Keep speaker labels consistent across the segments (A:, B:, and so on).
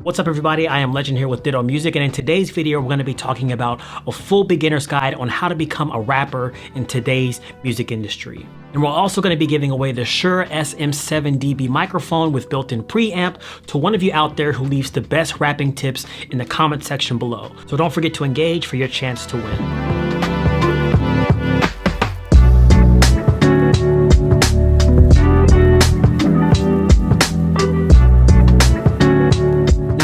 A: What's up everybody, I am Legend here with Ditto Music, and in today's video we're going to be talking about a full beginner's guide on how to become a rapper in today's music industry. And we're also going to be giving away the Shure SM7DB microphone with built-in preamp to one of you out there who leaves the best rapping tips in the comment section below. So don't forget to engage for your chance to win.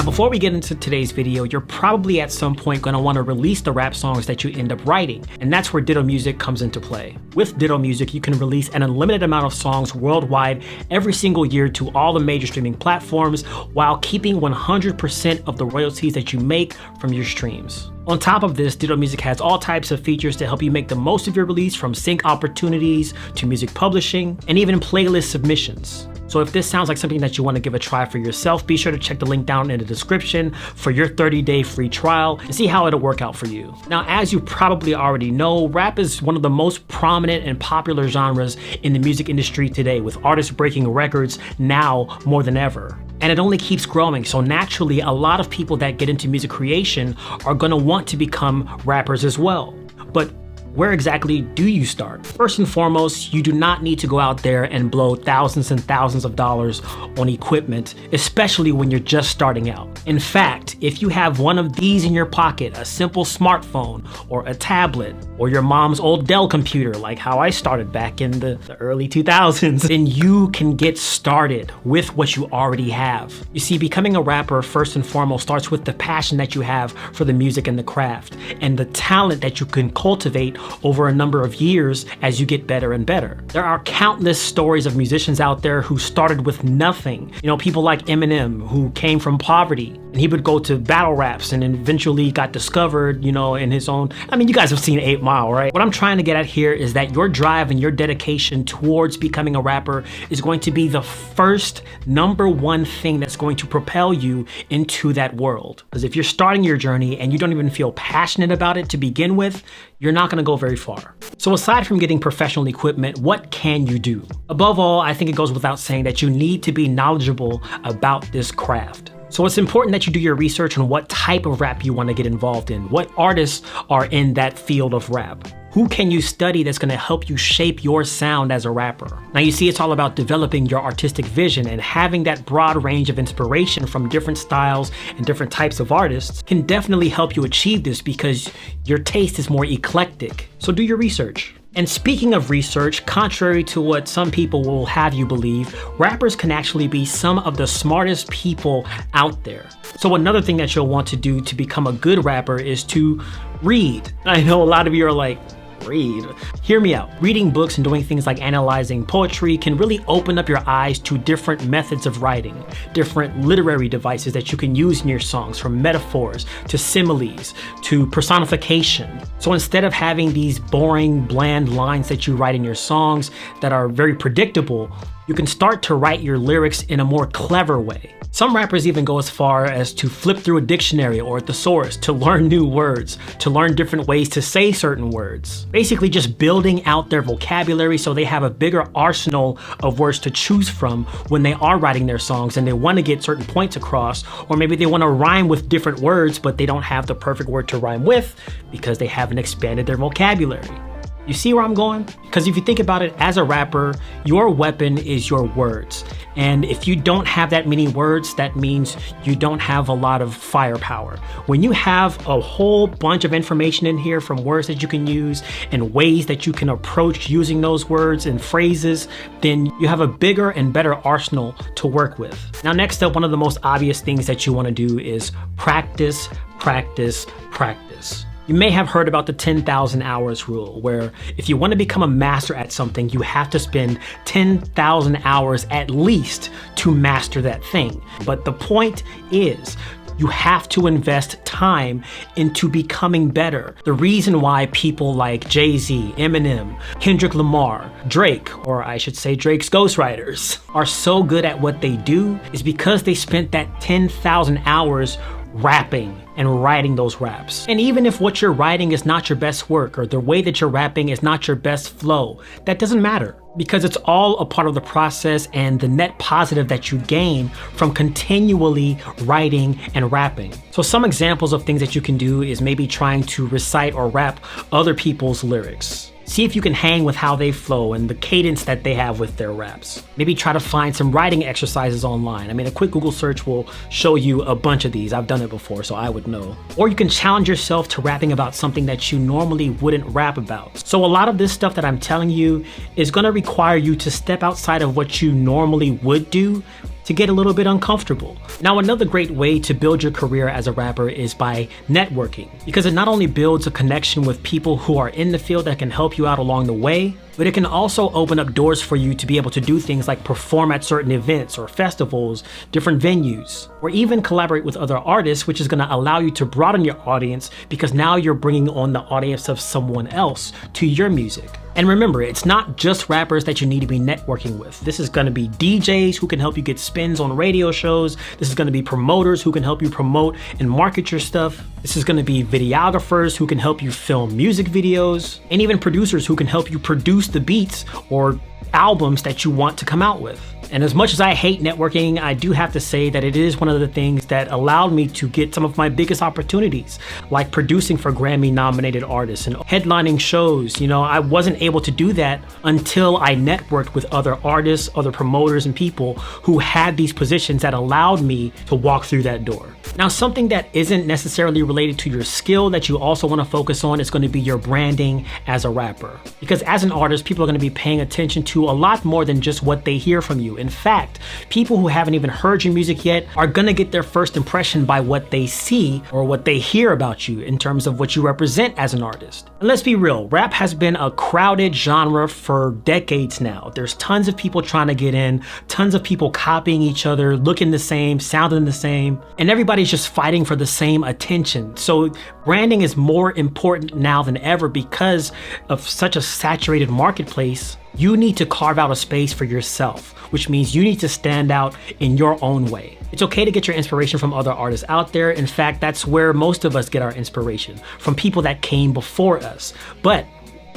A: Before we get into today's video, you're probably at some point going to want to release the rap songs that you end up writing, and that's where Ditto Music comes into play. With Ditto Music, you can release an unlimited amount of songs worldwide every single year to all the major streaming platforms while keeping 100% of the royalties that you make from your streams. On top of this, Ditto Music has all types of features to help you make the most of your release, from sync opportunities to music publishing and even playlist submissions. So if this sounds like something that you want to give a try for yourself, be sure to check the link down in the description for your 30-day free trial and see how it'll work out for you. Now, as you probably already know, rap is one of the most prominent and popular genres in the music industry today, with artists breaking records now more than ever. And it only keeps growing, so naturally a lot of people that get into music creation are going to want to become rappers as well. But where exactly do you start? First and foremost, you do not need to go out there and blow thousands and thousands of dollars on equipment, especially when you're just starting out. In fact, if you have one of these in your pocket, a simple smartphone or a tablet or your mom's old Dell computer, like how I started back in the early 2000s, then you can get started with what you already have. You see, becoming a rapper first and foremost starts with the passion that you have for the music and the craft, and the talent that you can cultivate over a number of years as you get better and better. There are countless stories of musicians out there who started with nothing. You know, people like Eminem, who came from poverty, and he would go to battle raps and eventually got discovered, you know, in his own, I mean, you guys have seen 8 Mile, right? What I'm trying to get at here is that your drive and your dedication towards becoming a rapper is going to be the first #1 thing that's going to propel you into that world. Because if you're starting your journey and you don't even feel passionate about it to begin with, you're not going to go very far. So aside from getting professional equipment, what can you do? Above all, I think it goes without saying that you need to be knowledgeable about this craft. So it's important that you do your research on what type of rap you want to get involved in. What artists are in that field of rap? Who can you study that's going to help you shape your sound as a rapper? Now, you see, it's all about developing your artistic vision, and having that broad range of inspiration from different styles and different types of artists can definitely help you achieve this, because your taste is more eclectic. So do your research. And speaking of research, contrary to what some people will have you believe, rappers can actually be some of the smartest people out there. So another thing that you'll want to do to become a good rapper is to read. I know a lot of you are like, read? Hear me out. Reading books and doing things like analyzing poetry can really open up your eyes to different methods of writing, different literary devices that you can use in your songs, from metaphors to similes to personification. So instead of having these boring, bland lines that you write in your songs that are very predictable, you can start to write your lyrics in a more clever way. Some rappers even go as far as to flip through a dictionary or a thesaurus to learn new words, to learn different ways to say certain words. Basically just building out their vocabulary so they have a bigger arsenal of words to choose from when they are writing their songs and they want to get certain points across, or maybe they want to rhyme with different words but they don't have the perfect word to rhyme with because they haven't expanded their vocabulary. You see where I'm going? Because if you think about it, as a rapper, your weapon is your words. And if you don't have that many words, that means you don't have a lot of firepower. When you have a whole bunch of information in here, from words that you can use and ways that you can approach using those words and phrases, then you have a bigger and better arsenal to work with. Now, next up, one of the most obvious things that you want to do is practice, practice, practice. You may have heard about the 10,000 hours rule, where if you want to become a master at something, you have to spend 10,000 hours at least to master that thing. But the point is, you have to invest time into becoming better. The reason why people like Jay-Z, Eminem, Kendrick Lamar, Drake, or I should say Drake's ghostwriters, are so good at what they do is because they spent that 10,000 hours rapping and writing those raps. And even if what you're writing is not your best work, or the way that you're rapping is not your best flow, that doesn't matter, because it's all a part of the process and the net positive that you gain from continually writing and rapping. So some examples of things that you can do is maybe trying to recite or rap other people's lyrics. See if you can hang with how they flow and the cadence that they have with their raps. Maybe try to find some writing exercises online. I mean, a quick Google search will show you a bunch of these. I've done it before, so I would know. Or you can challenge yourself to rapping about something that you normally wouldn't rap about. So a lot of this stuff that I'm telling you is gonna require you to step outside of what you normally would do to get a little bit uncomfortable. Now, another great way to build your career as a rapper is by networking, because it not only builds a connection with people who are in the field that can help you out along the way, but it can also open up doors for you to be able to do things like perform at certain events or festivals, different venues, or even collaborate with other artists, which is gonna allow you to broaden your audience, because now you're bringing on the audience of someone else to your music. And remember, it's not just rappers that you need to be networking with. This is gonna be DJs who can help you get spins on radio shows. This is gonna be promoters who can help you promote and market your stuff. This is gonna be videographers who can help you film music videos, and even producers who can help you produce the beats or albums that you want to come out with. And as much as I hate networking, I do have to say that it is one of the things that allowed me to get some of my biggest opportunities, like producing for Grammy-nominated artists and headlining shows. You know, I wasn't able to do that until I networked with other artists, other promoters, and people who had these positions that allowed me to walk through that door. Now, something that isn't necessarily related to your skill that you also want to focus on is going to be your branding as a rapper. Because as an artist, people are going to be paying attention to a lot more than just what they hear from you. In fact, people who haven't even heard your music yet are gonna get their first impression by what they see or what they hear about you in terms of what you represent as an artist. And let's be real, rap has been a crowded genre for decades now. There's tons of people trying to get in, tons of people copying each other, looking the same, sounding the same, and everybody's just fighting for the same attention. So branding is more important now than ever because of such a saturated marketplace. You need to carve out a space for yourself, which means you need to stand out in your own way. It's okay to get your inspiration from other artists out there. In fact, that's where most of us get our inspiration, from people that came before us. But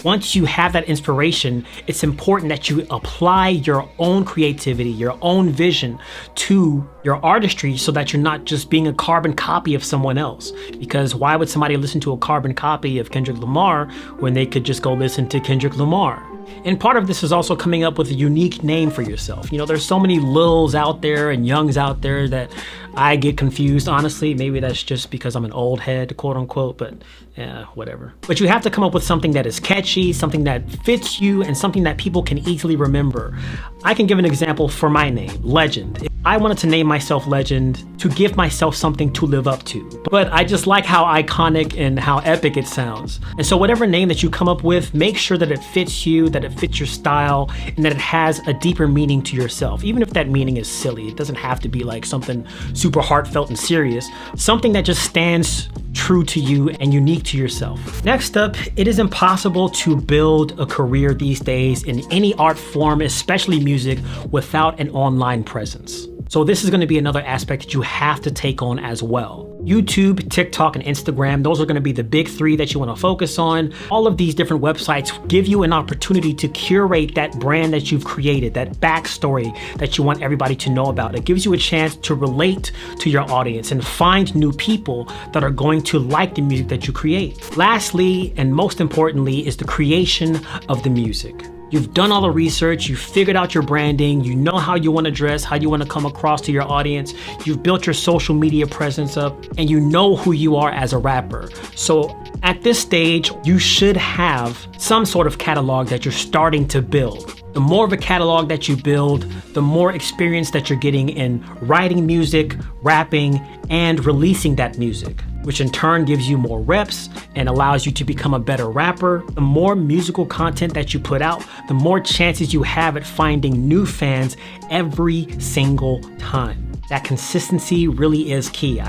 A: once you have that inspiration, it's important that you apply your own creativity, your own vision to your artistry so that you're not just being a carbon copy of someone else. Because why would somebody listen to a carbon copy of Kendrick Lamar when they could just go listen to Kendrick Lamar? And part of this is also coming up with a unique name for yourself. You know, there's so many Lils out there and Youngs out there that I get confused, honestly. Maybe that's just because I'm an old head, quote unquote, but yeah, whatever. But you have to come up with something that is catchy, something that fits you, and something that people can easily remember. I can give an example for my name, Legend. I wanted to name myself Legend to give myself something to live up to. But I just like how iconic and how epic it sounds. And so whatever name that you come up with, make sure that it fits you, that it fits your style, and that it has a deeper meaning to yourself. Even if that meaning is silly, it doesn't have to be like something super heartfelt and serious. Something that just stands true to you and unique to yourself. Next up, it is impossible to build a career these days in any art form, especially music, without an online presence. So this is going to be another aspect that you have to take on as well. YouTube, TikTok, and Instagram, those are going to be the big three that you want to focus on. All of these different websites give you an opportunity to curate that brand that you've created, that backstory that you want everybody to know about. It gives you a chance to relate to your audience and find new people that are going to like the music that you create. Lastly, and most importantly, is the creation of the music. You've done all the research, you've figured out your branding, you know how you want to dress, how you want to come across to your audience, you've built your social media presence up, and you know who you are as a rapper. So at this stage, you should have some sort of catalog that you're starting to build. The more of a catalog that you build, the more experience that you're getting in writing music, rapping, and releasing that music, which in turn gives you more reps and allows you to become a better rapper. The more musical content that you put out, the more chances you have at finding new fans every single time. That consistency really is key.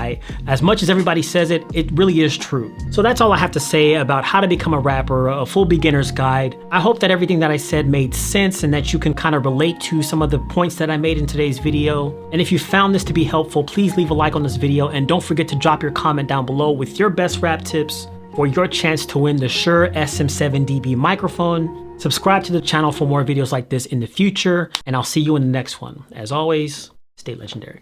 A: As much as everybody says it, it really is true. So that's all I have to say about how to become a rapper, a full beginner's guide. I hope that everything that I said made sense and that you can kind of relate to some of the points that I made in today's video. And if you found this to be helpful, please leave a like on this video and don't forget to drop your comment down below with your best rap tips for your chance to win the Shure SM7DB microphone. Subscribe to the channel for more videos like this in the future, and I'll see you in the next one. As always, stay legendary.